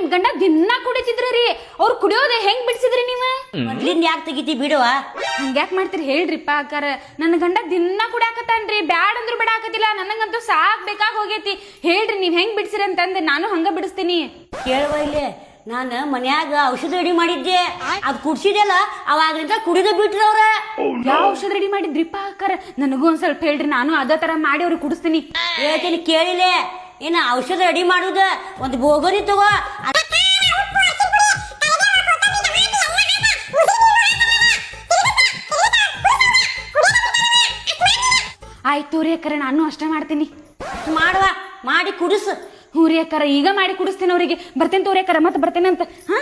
ನಿಮ್ ಗಂಡ ದಿನ ಕುಡಿತಿದ್ರಿ ರೀ. ಅವ್ರು ಕುಡಿಯೋದೇ ಹೆಂಗ್ ಬಿಡ್ಸಿದ್ರಿ ನೀವು? ಮೊದ್ಲಿಂದ ಯಾಕೆ ತೆಗಿತಿ ಬಿಡುವ? ಹಂಗ್ಯಾಕ್ ಮಾಡ್ತೀರಿ ಹೇಳ್ರಿಪ್ಪ ಅಕ್ಕಾರ. ನನ್ನ ಗಂಡ ದಿನ ಕುಡಿಯಾಕತ್ತಾನ್ರಿ, ಬ್ಯಾಡ್ ಅಂದ್ರು ಬಿಡಾಕತಿಲ್ಲ. ನನಗಂತೂ ಸಾಕ್ ಬೇಕಾಗ್ ಹೋಗೈತಿ. ಹೇಳ್ರಿ ನೀವ್ ಹೆಂಗ್ ಬಿಡ್ಸಿರಿ ಅಂತಂದೆ ನಾನು ಹಂಗ ಬಿಡಿಸ್ತೀನಿ. ಕೇಳುವ ಇಲ್ಲಿ, ನಾನು ಮನ್ಯಾಗ ಔಷಧ ರೆಡಿ ಮಾಡಿದ್ದೆ, ಅದ್ ಕುಡ್ಸಿದೆಲ್ಲ ಅವಾಗ್ಲಿಂದ ಕುಡಿದ ಬಿಟ್ರವ್ರ. ಯಾವ ಔಷಧ ರೆಡಿ ಮಾಡಿದ್ರಿಪ್ಪ ಅಕ್ಕಾರ? ನನಗೂ ಒಂದ್ ಸ್ವಲ್ಪ ಹೇಳ್ರಿ, ನಾನು ಅದೇ ತರ ಮಾಡಿ ಅವ್ರಿಗೆ ಕುಡಿಸ್ತೀನಿ. ಹೇಳ್ತೀನಿ ಕೇಳಿಲೆ. ಏನ ಔಷಧ ರೆಡಿ ಮಾಡುದ ಒಂದು ಬೋಗರಿ ತಗೋ. ಆಯ್ತು ರೀ ಅಕ್ಕಾರ, ನಾನು ಅಷ್ಟ ಮಾಡ್ತೀನಿ. ಮಾಡುವ, ಮಾಡಿ ಕುಡಿಸು. ಹ್ಞೂ ರೀ ಅಕ್ಕಾರ, ಈಗ ಮಾಡಿ ಕುಡಿಸ್ತೀನಿ ಅವ್ರಿಗೆ. ಬರ್ತೇನೆ ತೋರಿ ಅಕ್ಕಾರ, ಮತ್ತೆ ಬರ್ತೇನೆ ಅಂತ. ಹಾ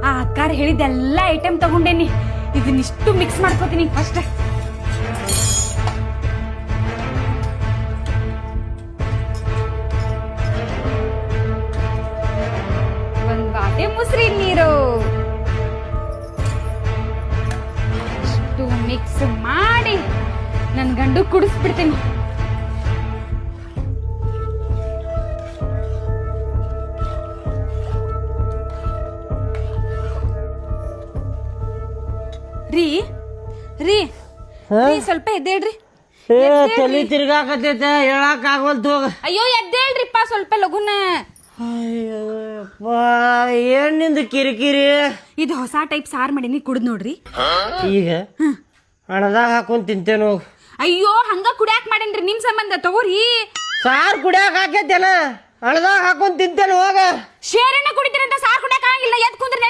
ಆ ಅಕ್ಕಾರ ಹೇಳಿದ್ದೆಲ್ಲ ಐಟಮ್ ತಗೊಂಡೇನಿ. ಇದನ್ನಿಷ್ಟು ಮಿಕ್ಸ್ ಮಾಡ್ಕೋತೀನಿ ಫಸ್ಟ್. ಒಂದ್ ವಾಟೆ ಮುಸ್ರಿ ನೀರು ಇಷ್ಟು ಮಿಕ್ಸ್ ಮಾಡಿ ನನ್ ಗಂಡು ಕುಡಿಸ್ಬಿಡ್ತೀನಿ. ರೀ ರೀ ರೀ ಸ್ವಲ್ಪ ಎದ್ದೇಳ್ರಿ. ತಲೆ ತಿರ್ಗಾಕತೈತೆ, ಹೇಳಕ್ ಆಗವಲ್ತು. ಅಯ್ಯೋ ಎದ್ದೇಳ್ರಿಪ್ಪ ಸ್ವಲ್ಪ ಲಗುನ. ಏನ್ ನಿಂದು ಕಿರಿಕಿರಿ? ಇದು ಹೊಸ ಟೈಪ್ ಸಾರ್ ಮಾಡೀನಿ, ಕುಡ್ದ್ ನೋಡ್ರಿ. ಈಗ ಹಣದಾಗ ಹಾಕೊಂಡ್ ತಿಂತೇನು? ಅಯ್ಯೋ ಹಂಗ ಕುಡ್ಯಾಕ್ ಮಾಡೇನ್ರಿ ನಿಮ್ ಸಂಬಂಧ. ತಗೋರಿ. ಸಾರ್ ಕುಡಿಯಾಕ ಹಾಕೈತೇನ? ಹಣದಾಗ ಹಾಕೊಂಡ್ ತಿಂತೇನು? ಹೋಗ. ಶೇರನ್ನ ಕುಡಿತೀರಂತ ಸಾರ್ ಕುಡ್ಯಾಕ್ ಆಗಿಲ್ಲ. ಎದ್ ಕುಂದ್ರಿ